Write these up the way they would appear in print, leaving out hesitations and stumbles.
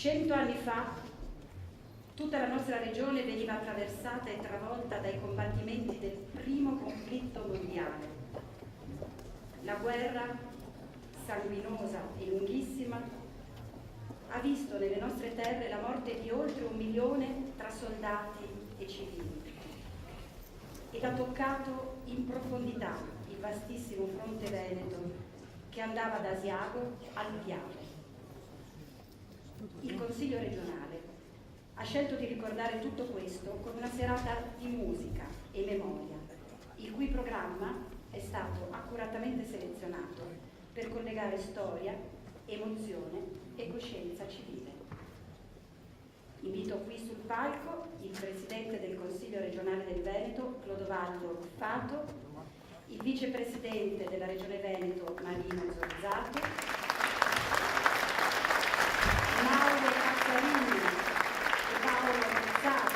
100 anni fa tutta la nostra regione veniva attraversata e travolta dai combattimenti del primo conflitto mondiale. La guerra, sanguinosa e lunghissima, ha visto nelle nostre terre la morte di oltre 1 milione tra soldati e civili ed ha toccato in profondità il vastissimo fronte veneto che andava da Asiago al Piave. Il Consiglio regionale ha scelto di ricordare tutto questo con una serata di musica e memoria, il cui programma è stato accuratamente selezionato per collegare storia, emozione e coscienza civile. Invito qui sul palco il Presidente del Consiglio regionale del Veneto, Clodovaldo Fato, il Vicepresidente della Regione Veneto, Marino Zorzato, Mauro Cazzarini e Paolo Rizzato,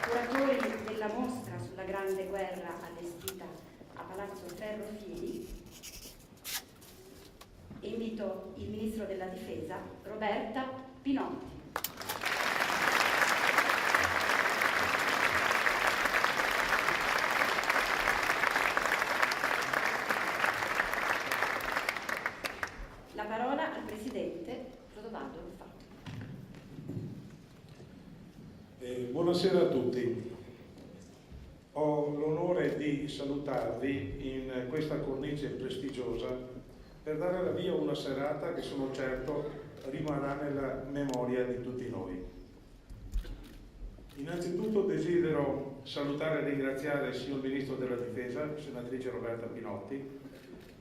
curatori della mostra sulla Grande Guerra allestita a Palazzo Ferrofini, e invito il Ministro della Difesa, Roberta Pinotti. La parola al Presidente Clodovaldo Fato. Buonasera a tutti. Ho l'onore di salutarvi in questa cornice prestigiosa per dare la via a una serata che sono certo rimarrà nella memoria di tutti noi. Innanzitutto desidero salutare e ringraziare il signor Ministro della Difesa, senatrice Roberta Pinotti,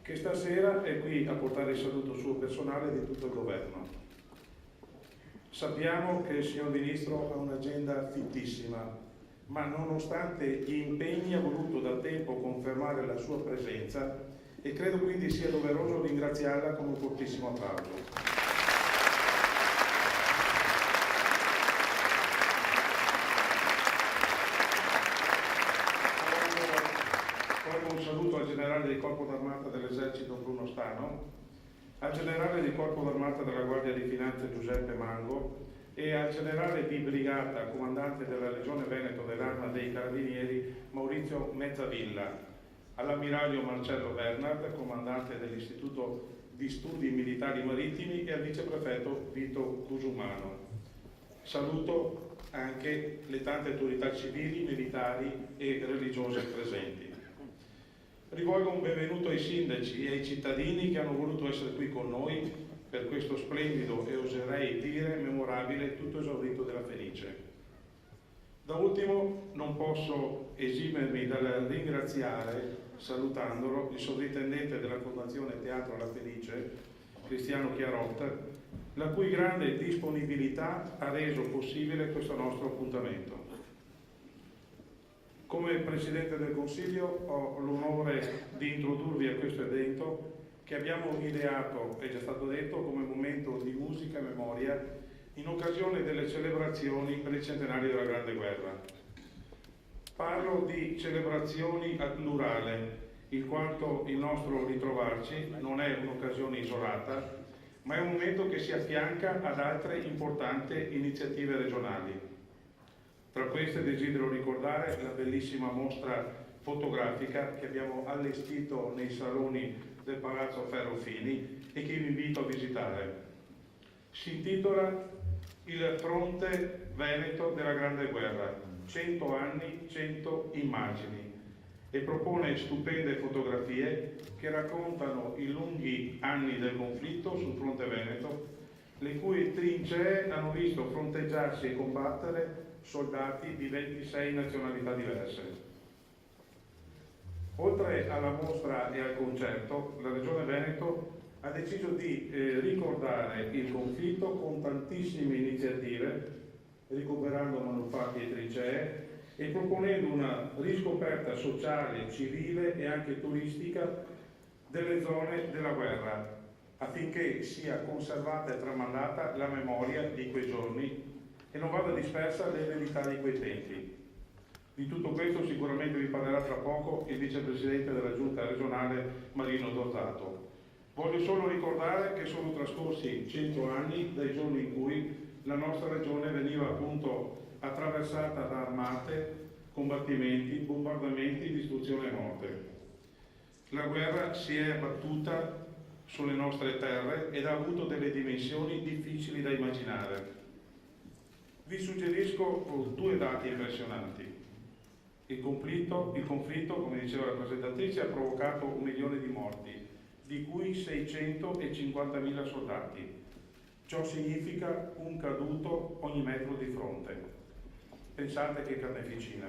che stasera è qui a portare il saluto suo personale e di tutto il governo. Sappiamo che il signor Ministro ha un'agenda fittissima, ma nonostante gli impegni ha voluto da tempo confermare la sua presenza e credo quindi sia doveroso ringraziarla con un fortissimo applauso. Un saluto al generale di Corpo d'Armata dell'Esercito Bruno Stano, al generale di Corpo d'Armata della Guardia di Finanza Giuseppe Mango e al generale di brigata, comandante della Legione Veneto dell'Arma dei Carabinieri Maurizio Mezzavilla, all'ammiraglio Marcello Bernard, comandante dell'Istituto di Studi Militari Marittimi, e al viceprefetto Vito Cusumano. Saluto anche le tante autorità civili, militari e religiose presenti. Rivolgo un benvenuto ai sindaci e ai cittadini che hanno voluto essere qui con noi per questo splendido e oserei dire memorabile tutto esaurito della Fenice. Da ultimo non posso esimermi dal ringraziare, salutandolo, il sovrintendente della Fondazione Teatro alla Fenice, Cristiano Chiarot, la cui grande disponibilità ha reso possibile questo nostro appuntamento. Come Presidente del Consiglio ho l'onore di introdurvi a questo evento che abbiamo ideato, è già stato detto, come momento di musica e memoria in occasione delle celebrazioni per il centenario della Grande Guerra. Parlo di celebrazioni al plurale, in quanto il nostro ritrovarci non è un'occasione isolata, ma è un momento che si affianca ad altre importanti iniziative regionali. Tra queste desidero ricordare la bellissima mostra fotografica che abbiamo allestito nei saloni del Palazzo Ferrofini e che vi invito a visitare. Si intitola Il fronte veneto della Grande Guerra, 100 anni, 100 immagini, e propone stupende fotografie che raccontano i lunghi anni del conflitto sul fronte veneto, le cui trincee hanno visto fronteggiarsi e combattere soldati di 26 nazionalità diverse. Oltre alla mostra e al concerto, la Regione Veneto ha deciso di ricordare il conflitto con tantissime iniziative, recuperando manufatti e trincee e proponendo una riscoperta sociale, civile e anche turistica delle zone della guerra, affinché sia conservata e tramandata la memoria di quei giorni e non vada dispersa l'eredità di quei tempi. Di tutto questo sicuramente vi parlerà tra poco il vicepresidente della giunta regionale Marino Zorzato. Voglio solo ricordare che sono trascorsi 100 anni dai giorni in cui la nostra regione veniva appunto attraversata da armate, combattimenti, bombardamenti, distruzione e morte. La guerra si è abbattuta sulle nostre terre ed ha avuto delle dimensioni difficili da immaginare. Vi suggerisco due dati impressionanti. Il conflitto, come diceva la presentatrice, ha provocato 1 milione di morti, di cui 650.000 soldati. Ciò significa un caduto ogni metro di fronte. Pensate che carneficina.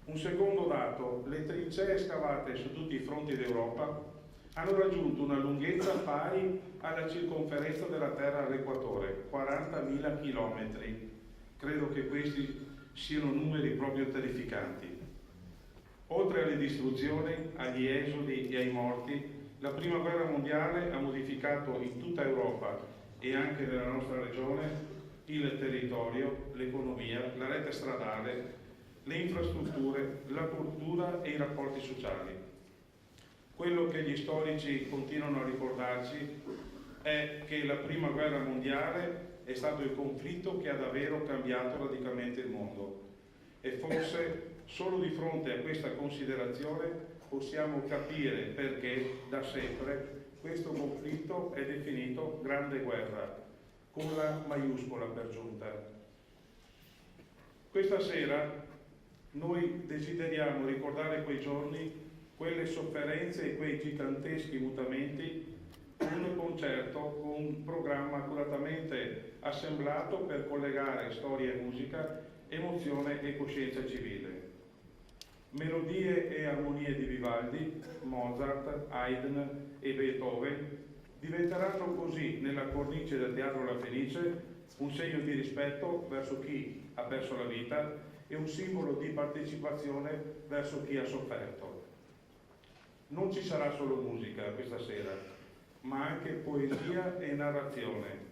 Un secondo dato: le trincee scavate su tutti i fronti d'Europa hanno raggiunto una lunghezza pari alla circonferenza della Terra all'equatore, 40.000 chilometri. Credo che questi siano numeri proprio terrificanti. Oltre alle distruzioni, agli esodi e ai morti, la Prima Guerra Mondiale ha modificato in tutta Europa e anche nella nostra regione il territorio, l'economia, la rete stradale, le infrastrutture, la cultura e i rapporti sociali. Quello che gli storici continuano a ricordarci è che la Prima Guerra Mondiale è stato il conflitto che ha davvero cambiato radicalmente il mondo, e forse solo di fronte a questa considerazione possiamo capire perché da sempre questo conflitto è definito Grande Guerra, con la maiuscola per giunta. Questa sera noi desideriamo ricordare quei giorni, quelle sofferenze e quei giganteschi mutamenti, un concerto con un programma accuratamente assemblato per collegare storia e musica, emozione e coscienza civile. Melodie e armonie di Vivaldi, Mozart, Haydn e Beethoven diventeranno così, nella cornice del Teatro La Fenice, un segno di rispetto verso chi ha perso la vita e un simbolo di partecipazione verso chi ha sofferto. Non ci sarà solo musica questa sera, ma anche poesia e narrazione.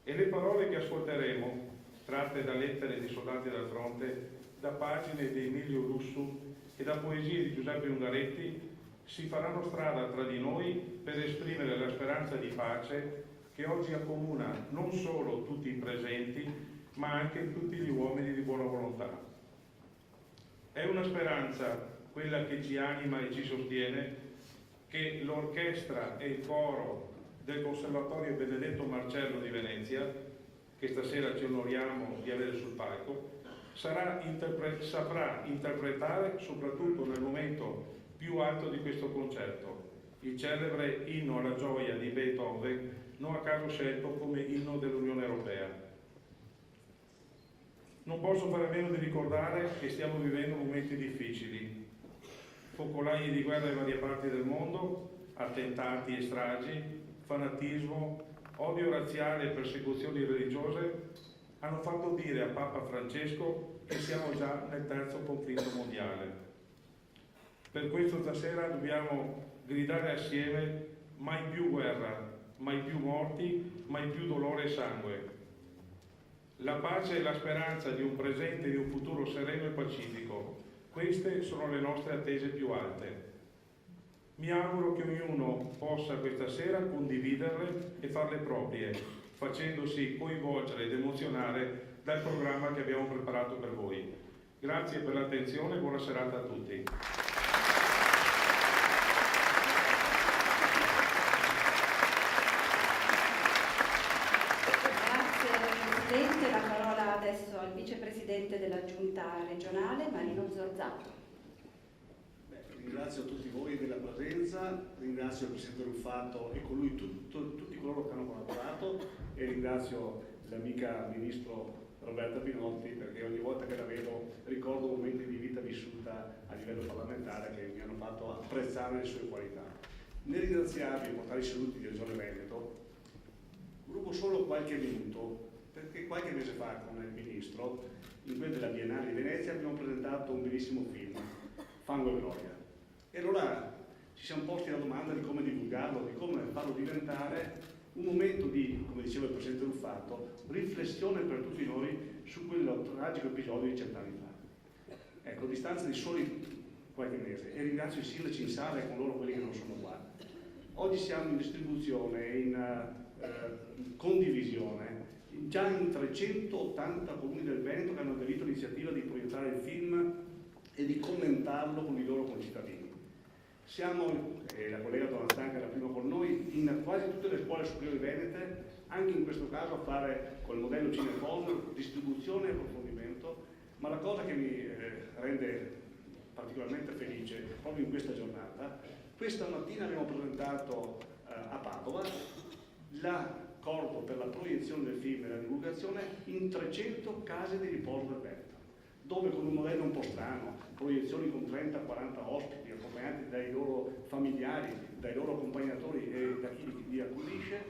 E le parole che ascolteremo, tratte da lettere di soldati dal fronte, da pagine di Emilio Lussu e da poesie di Giuseppe Ungaretti, si faranno strada tra di noi per esprimere la speranza di pace che oggi accomuna non solo tutti i presenti, ma anche tutti gli uomini di buona volontà. È una speranza, quella che ci anima e ci sostiene, che l'orchestra e il coro del Conservatorio Benedetto Marcello di Venezia, che stasera ci onoriamo di avere sul palco, saprà interpretare soprattutto nel momento più alto di questo concerto, il celebre Inno alla gioia di Beethoven, non a caso scelto come inno dell'Unione Europea. Non posso fare a meno di ricordare che stiamo vivendo momenti difficili, focolai di guerra in varie parti del mondo, attentati e stragi, fanatismo, odio razziale e persecuzioni religiose hanno fatto dire a Papa Francesco che siamo già nel terzo conflitto mondiale. Per questo stasera dobbiamo gridare assieme: mai più guerra, mai più morti, mai più dolore e sangue. La pace e la speranza di un presente e di un futuro sereno e pacifico, queste sono le nostre attese più alte. Mi auguro che ognuno possa questa sera condividerle e farle proprie, facendosi coinvolgere ed emozionare dal programma che abbiamo preparato per voi. Grazie per l'attenzione e buona serata a tutti. Presidente, la parola adesso al vicepresidente della Giunta regionale, Marino Zorzato. Ringrazio tutti voi della presenza, ringrazio il Presidente Ruffato e con lui tutti coloro che hanno collaborato, e ringrazio l'amica Ministro Roberta Pinotti, perché ogni volta che la vedo ricordo momenti di vita vissuta a livello parlamentare che mi hanno fatto apprezzare le sue qualità. Nel ringraziarvi e portare i saluti di Regione Veneto, rubo solo qualche minuto, perché qualche mese fa con il Ministro, in quella della Biennale di Venezia, abbiamo presentato un bellissimo film, Fango e Gloria. E allora ci siamo posti la domanda di come divulgarlo, di come farlo diventare un momento di, come diceva il Presidente Ruffato, riflessione per tutti noi su quel tragico episodio di 100 anni fa. Ecco, a distanza di soli qualche mese, e ringrazio i sindaci in sala e con loro quelli che non sono qua. Oggi siamo in distribuzione, in condivisione già in 380 comuni del Veneto che hanno aderito all'iniziativa di proiettare il film e di commentarlo con i loro concittadini. Siamo, la collega Donatella era prima con noi, in quasi tutte le scuole superiori venete, anche in questo caso a fare col modello Cinefon distribuzione e approfondimento, ma la cosa che mi rende particolarmente felice proprio in questa giornata, questa mattina abbiamo presentato a Padova l'accordo per la proiezione del film e la divulgazione in 300 case di riposo del Veneto, dove con un modello un po' strano, proiezioni con 30-40 ospiti accompagnati dai loro familiari, dai loro accompagnatori e da chi li accudisce,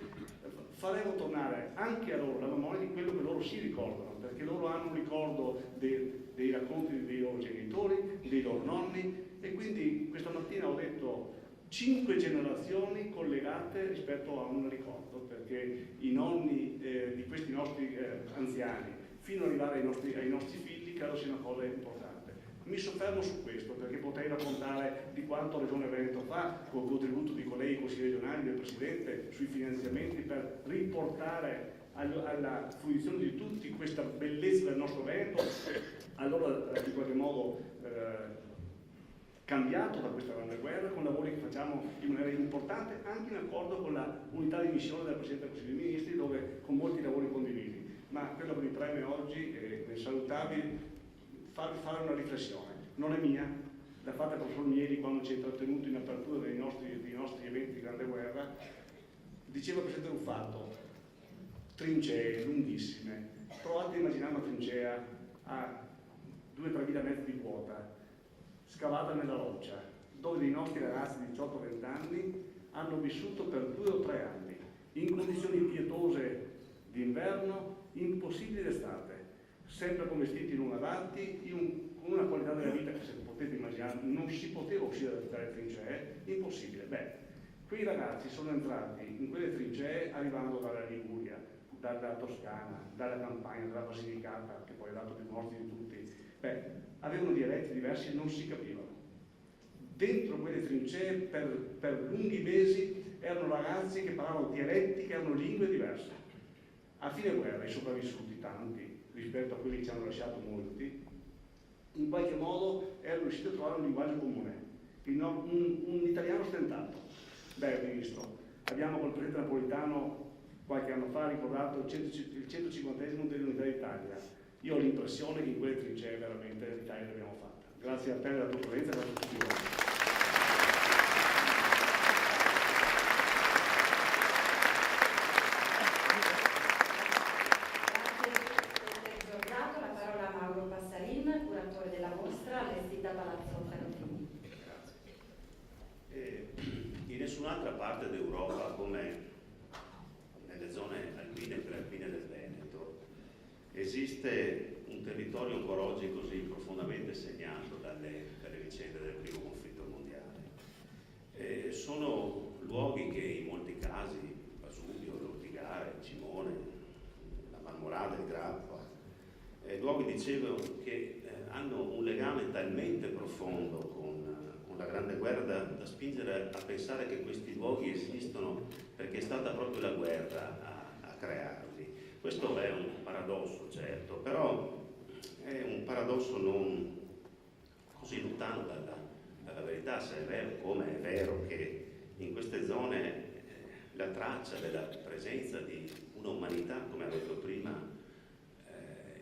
faremo tornare anche a loro la memoria di quello che loro si ricordano, perché loro hanno un ricordo dei racconti dei loro genitori, dei loro nonni, e quindi questa mattina ho detto 5 generazioni collegate rispetto a un ricordo, perché i nonni di questi nostri anziani fino ad arrivare ai nostri figli credo sia una cosa importante. Mi soffermo su questo perché potrei raccontare di quanto Regione Veneto fa con il contributo di colleghi consigli regionali, del Presidente, sui finanziamenti per riportare alla fruizione di tutti questa bellezza del nostro Veneto, allora in qualche modo cambiato da questa grande guerra, con lavori che facciamo in maniera importante, anche in accordo con la unità di missione del Presidente del Consiglio dei Ministri, dove con molti lavori condivisi. Ma quello che mi preme oggi è nel salutarvi, farvi fare una riflessione. Non è mia, l'ha fatta il professor Mieli quando ci ha intrattenuto in apertura dei nostri eventi di grande guerra. Diceva il Presidente Ruffatto, trincee lunghissime. Provate a immaginare una trincea a 2-3 mila metri di quota, scavata nella roccia, dove dei nostri ragazzi di 18-20 anni hanno vissuto per 2 o 3 anni, in condizioni pietose d'inverno, impossibili d'estate, sempre con vestiti non adatti, con una qualità della vita che, se potete immaginare, non si poteva uscire dalle trincee, impossibile. Beh, quei ragazzi sono entrati in quelle trincee arrivando dalla Liguria, dalla Toscana, dalla Campania, dalla Basilicata, che poi ha dato più morti di tutti. Beh, avevano dialetti diversi e non si capivano. Dentro quelle trincee per lunghi mesi erano ragazzi che parlavano dialetti, che erano lingue diverse. A fine guerra i sopravvissuti, tanti, rispetto a quelli che ci hanno lasciato molti, in qualche modo erano riusciti a trovare un linguaggio comune, un italiano stentato. Beh, Ministro, abbiamo col Presidente Napolitano qualche anno fa ricordato il 150esimo dell'Unità d'Italia. Io ho l'impressione che in quelle trincee veramente l'Italia l'abbiamo fatta. Grazie a te della tua presenza e grazie a tutti voi. In nessun'altra parte d'Europa come nelle zone alpine e prealpine del Veneto esiste un territorio ancora oggi così profondamente segnato dalle vicende del primo conflitto mondiale. Sono luoghi che in molti casi, Vesuvio, l'Ortigare, Cimone, la Marmorada, il Grappa, luoghi, dicevo, che hanno un legame talmente profondo con la Grande Guerra da spingere a pensare che questi luoghi esistono perché è stata proprio la guerra a crearli. Questo è un paradosso, certo, però è un paradosso non così lontano dalla verità, se è vero, come è vero che in queste zone la traccia della presenza di un'umanità, come ha detto prima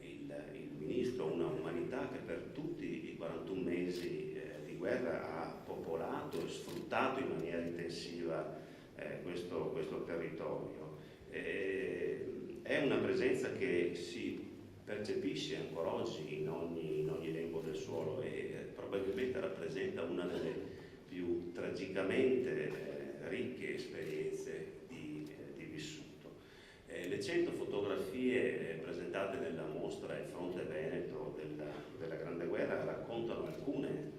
il Ministro, una umanità che per tutti i 41 mesi di guerra ha popolato e sfruttato in maniera intensiva questo territorio. È una presenza che si percepisce ancora oggi in ogni lembo del suolo e probabilmente rappresenta una delle più tragicamente ricche esperienze di vissuto. Le 100 fotografie presentate nella mostra Il fronte veneto della Grande Guerra raccontano alcune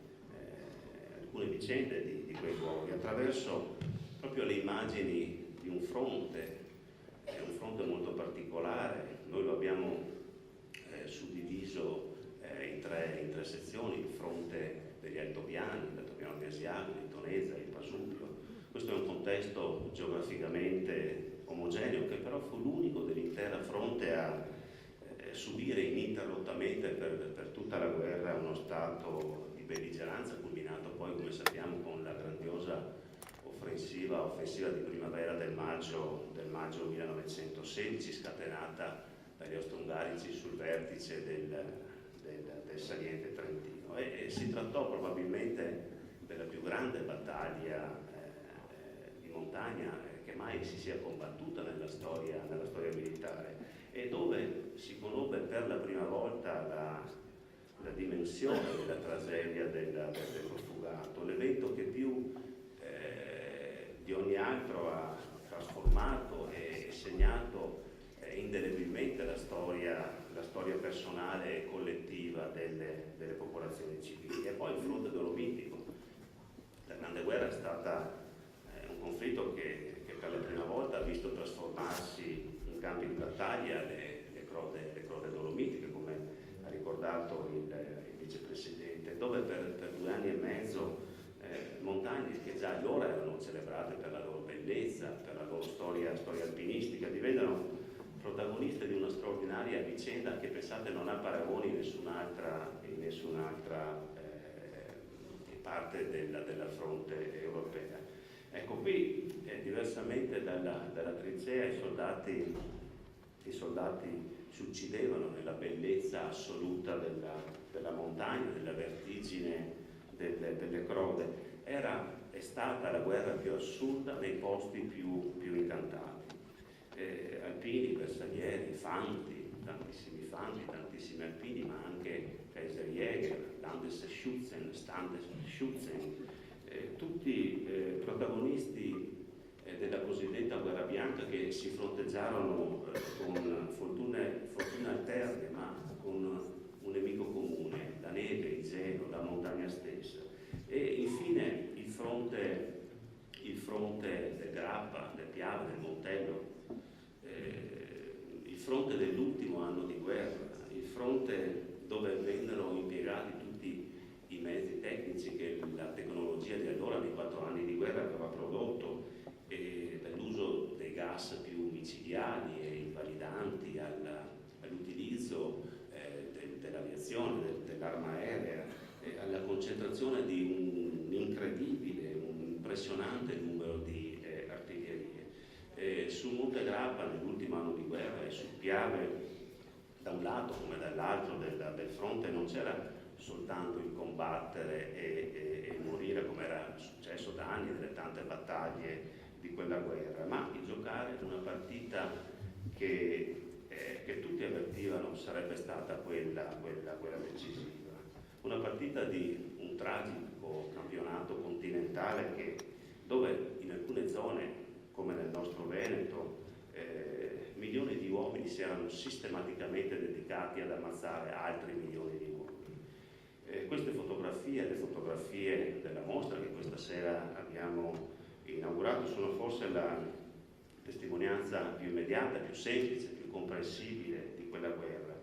vicende di quei luoghi attraverso proprio le immagini di un fronte molto particolare. Noi lo abbiamo suddiviso in tre sezioni: il fronte degli Altopiani di Asiago, di Tonezza, di Pasubio. Questo è un contesto geograficamente omogeneo che però fu l'unico dell'intero l'intera fronte a subire ininterrottamente per tutta la guerra uno stato di belligeranza, culminato poi, come sappiamo, con la grandiosa offensiva di primavera del maggio 1916, scatenata dagli austro-ungarici sul vertice del saliente trentino. E si trattò probabilmente della più grande battaglia di montagna che mai si sia combattuta nella storia militare, e dove si conobbe per la prima volta la dimensione della tragedia del profugato, l'evento che più di ogni altro ha trasformato e segnato indelebilmente la storia personale e collettiva delle popolazioni civili. E poi il fronte dolomitico. La Grande Guerra è stata un conflitto che per la prima volta ha visto trasformarsi in campi di battaglia le crode dolomitiche, come ha ricordato il vicepresidente, dove per 2 anni e mezzo montagne che già allora erano celebrate per la loro bellezza, per la loro storia alpinistica, divennano protagoniste di una straordinaria vicenda che, pensate, non ha paragoni in nessun'altra parte della fronte europea. Ecco, qui diversamente dalla trincea i soldati si uccidevano nella bellezza assoluta della montagna, della vertigine delle crode. È stata la guerra più assurda nei posti più incantati. Alpini, bersaglieri, fanti, tantissimi alpini, ma anche Kaiserjäger, Landesschützen, tutti protagonisti della cosiddetta guerra bianca, che si fronteggiarono con fortune alterne, ma con un nemico comune: la neve, il gelo, la montagna stessa. E infine il fronte del Grappa, del Piave, del Montello, il fronte dell'ultimo anno di guerra, il fronte dove vennero impiegati tutti i mezzi tecnici che la tecnologia di allora, nei 4 anni di guerra, aveva prodotto, dall'uso dei gas più micidiali e invalidanti all'utilizzo dell'aviazione, dell'arma aerea, alla concentrazione di un incredibile, un impressionante numero di artiglierie. Sul Monte Grappa, nell'ultimo anno di guerra, e sul Piave, da un lato come dall'altro del fronte, non c'era soltanto il combattere e morire, come era successo da anni nelle tante battaglie di quella guerra, ma il giocare una partita che tutti avvertivano sarebbe stata quella decisiva. Una partita di un tragico campionato continentale dove in alcune zone, come nel nostro Veneto, milioni di uomini si erano sistematicamente dedicati ad ammazzare altri milioni di uomini. Queste fotografie, le fotografie della mostra che questa sera abbiamo inaugurato, sono forse la testimonianza più immediata, più semplice, più comprensibile di quella guerra.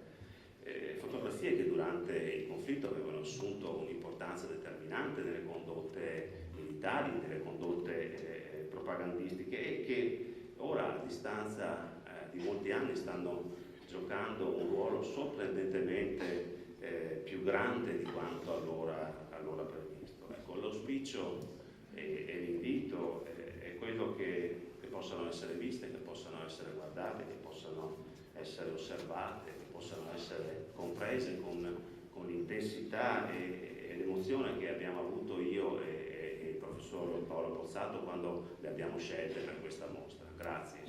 Fotografie che durante il conflitto avevano assunto un'importanza determinante nelle condotte militari, nelle condotte propagandistiche, e che ora, a distanza di molti anni, stanno giocando un ruolo sorprendentemente più grande di quanto allora previsto. Ecco, l'auspicio e l'invito è quello che possano essere viste, che possano essere guardate, che possano essere osservate, che possano essere comprese con l'intensità e l'emozione che abbiamo avuto io e il professor Paolo Pozzato quando le abbiamo scelte per questa mostra. Grazie.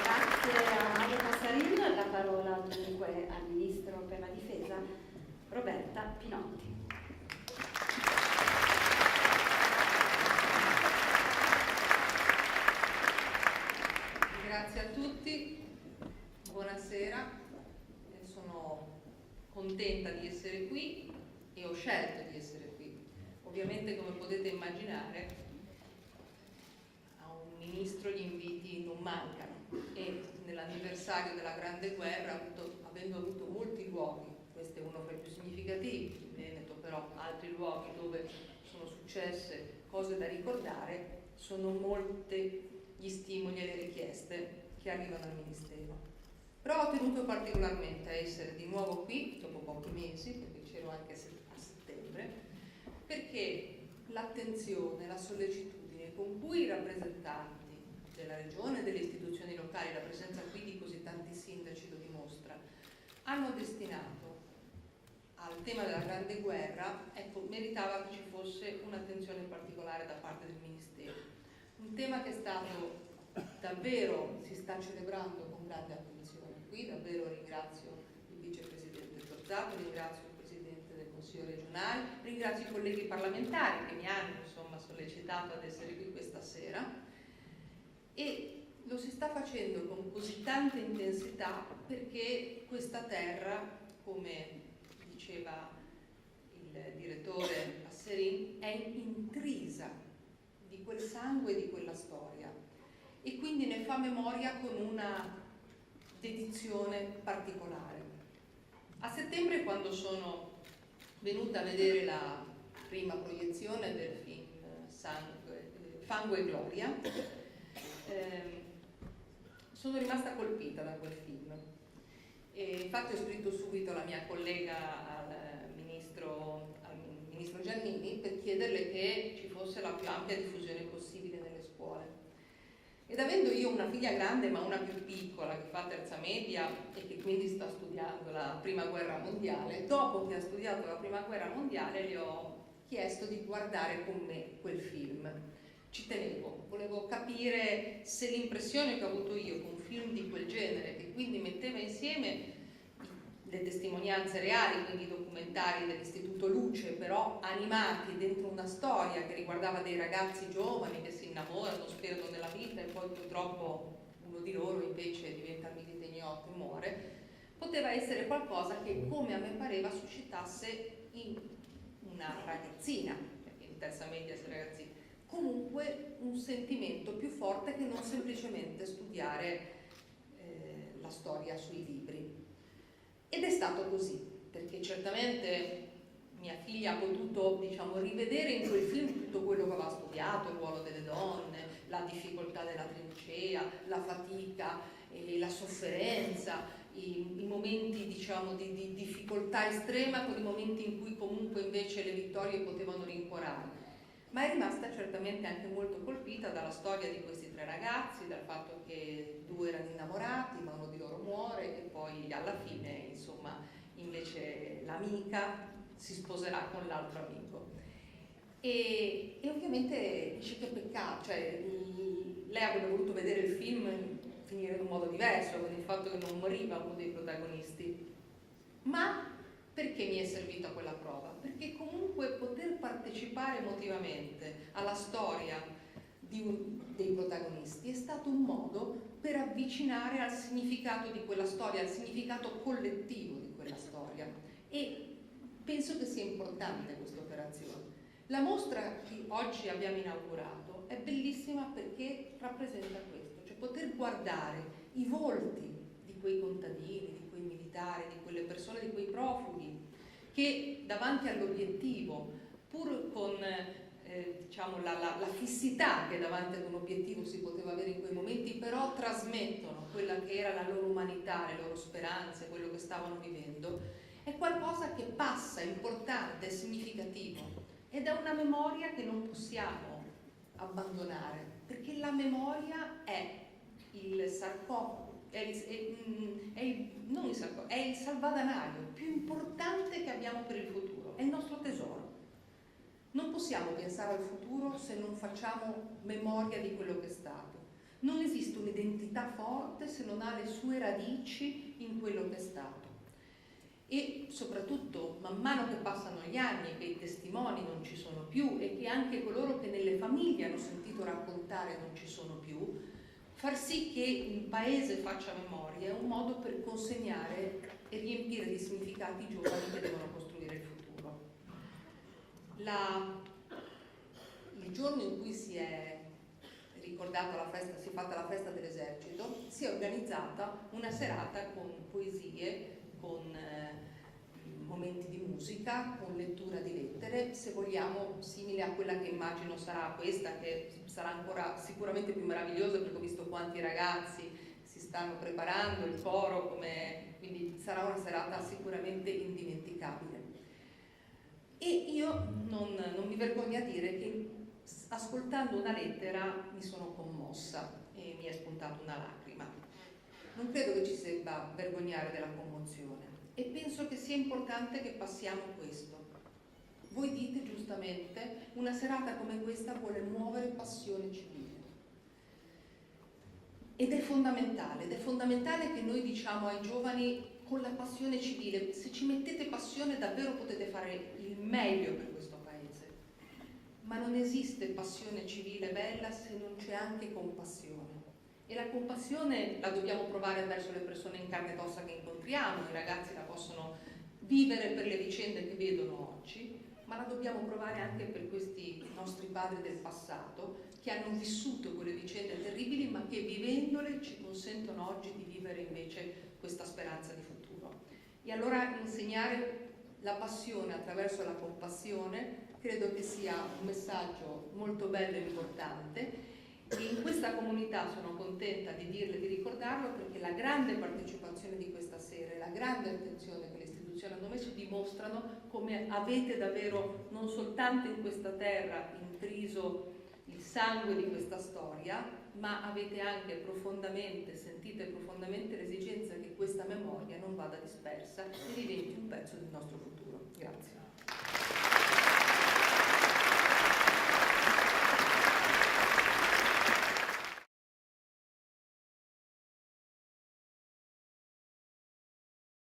Grazie a Mario Passarin. La parola dunque al Ministro per la Difesa, Roberta Pinotti. Grazie a tutti, buonasera. Sono contenta di essere qui e ho scelto di essere qui. Ovviamente, come potete immaginare, a un ministro gli inviti non mancano, e nell'anniversario della Grande Guerra, avendo avuto molti luoghi, questo è uno fra i più significativi, in Veneto, però altri luoghi dove sono sono successe cose da ricordare, sono molte gli stimoli e le richieste che arrivano al Ministero. Però ho tenuto particolarmente a essere di nuovo qui, dopo pochi mesi, perché c'ero anche a settembre, perché l'attenzione, la sollecitudine con cui i rappresentanti della Regione e delle istituzioni locali, la presenza qui di così tanti sindaci lo dimostra, hanno destinato al tema della Grande Guerra, ecco, meritava che ci fosse un'attenzione particolare da parte del Ministero. Un tema che è stato davvero, si sta celebrando con grande attenzione qui, davvero ringrazio il vicepresidente Torzato, ringrazio il presidente del Consiglio regionale, ringrazio i colleghi parlamentari che mi hanno insomma sollecitato ad essere qui questa sera, e lo si sta facendo con così tanta intensità perché questa terra, come diceva il direttore Asserin, è intrisa di quel sangue e di quella storia, e quindi ne fa memoria con una dedizione particolare. A settembre, quando sono venuta a vedere la prima proiezione del film Fango e Gloria, sono rimasta colpita da quel film. E infatti ho scritto subito alla mia collega, al ministro Giannini, per chiederle che ci fosse la più ampia diffusione possibile nelle scuole. Ed avendo io una figlia grande ma una più piccola che fa terza media e che quindi sta studiando la Prima Guerra Mondiale, dopo che ha studiato la Prima Guerra Mondiale le ho chiesto di guardare con me quel film. Ci tenevo, volevo capire se l'impressione che ho avuto io con un film di quel genere, che quindi metteva insieme le testimonianze reali, quindi documentari dell'Istituto Luce, però animati dentro una storia che riguardava dei ragazzi giovani che si innamorano, sperano nella vita e poi purtroppo uno di loro invece diventa milite ignoto e muore, poteva essere qualcosa che, come a me pareva, suscitasse in una ragazzina, perché in terza media sei ragazzina, comunque un sentimento più forte che non semplicemente studiare la storia sui libri. Ed è stato così, perché certamente mia figlia ha potuto, diciamo, rivedere in quel film tutto quello che aveva studiato, il ruolo delle donne, la difficoltà della trincea, la fatica, la sofferenza, i momenti, diciamo, di difficoltà estrema con i momenti in cui comunque invece le vittorie potevano rincuorare. Ma è rimasta certamente anche molto colpita dalla storia di questi tre ragazzi, dal fatto che due erano innamorati, ma uno di loro muore e poi alla fine, insomma, invece l'amica si sposerà con l'altro amico. E ovviamente dice che peccato, cioè lei avrebbe voluto vedere il film finire in un modo diverso, con il fatto che non moriva uno dei protagonisti. Ma perché mi è servita quella prova? Perché comunque poter partecipare emotivamente alla storia dei protagonisti è stato un modo per avvicinare al significato di quella storia, al significato collettivo di quella storia, e penso che sia importante questa operazione. La mostra che oggi abbiamo inaugurato è bellissima perché rappresenta questo, cioè poter guardare i volti di quei contadini, di quei militari, di quelle persone, di quei profughi che davanti all'obiettivo, pur con diciamo la fissità che davanti ad un obiettivo si poteva avere in quei momenti, però trasmettono quella che era la loro umanità, le loro speranze, quello che stavano vivendo, è qualcosa che passa, importante, significativo, ed è una memoria che non possiamo abbandonare, perché la memoria è il sarcofago, è il salvadanaio più importante che abbiamo per il futuro, è il nostro tesoro. Non possiamo pensare al futuro se non facciamo memoria di quello che è stato. Non esiste un'identità forte se non ha le sue radici in quello che è stato. E soprattutto, man mano che passano gli anni e che i testimoni non ci sono più e che anche coloro che nelle famiglie hanno sentito raccontare non ci sono più, far sì che il paese faccia memoria è un modo per consegnare e riempire di significati i giovani che devono costruire il futuro. Il giorno in cui si è ricordata la festa, si è fatta la festa dell'esercito, si è organizzata una serata con poesie, con momenti di musica con lettura di lettere, se vogliamo simile a quella che immagino sarà questa, che sarà ancora sicuramente più meravigliosa perché ho visto quanti ragazzi si stanno preparando, il coro, quindi sarà una serata sicuramente indimenticabile. E io non mi vergogno a dire che ascoltando una lettera mi sono commossa e mi è spuntata una lacrima. Non credo che ci si debba vergognare della commozione e penso che sia importante che passiamo questo. Voi dite giustamente, una serata come questa vuole muovere passione civile. Ed è fondamentale che noi diciamo ai giovani con la passione civile, se ci mettete passione davvero potete fare il meglio per questo paese. Ma non esiste passione civile bella se non c'è anche compassione. E la compassione la dobbiamo provare verso le persone in carne ed ossa che incontriamo, i ragazzi la possono vivere per le vicende che vedono oggi, ma la dobbiamo provare anche per questi nostri padri del passato che hanno vissuto quelle vicende terribili ma che vivendole ci consentono oggi di vivere invece questa speranza di futuro. E allora insegnare la passione attraverso la compassione credo che sia un messaggio molto bello e importante. E in questa comunità sono contenta di dirle, di ricordarlo, perché la grande partecipazione di questa sera e la grande attenzione che le istituzioni hanno messo dimostrano come avete davvero non soltanto in questa terra intriso il sangue di questa storia, ma avete anche sentite profondamente l'esigenza che questa memoria non vada dispersa e diventi un pezzo del nostro futuro. Grazie.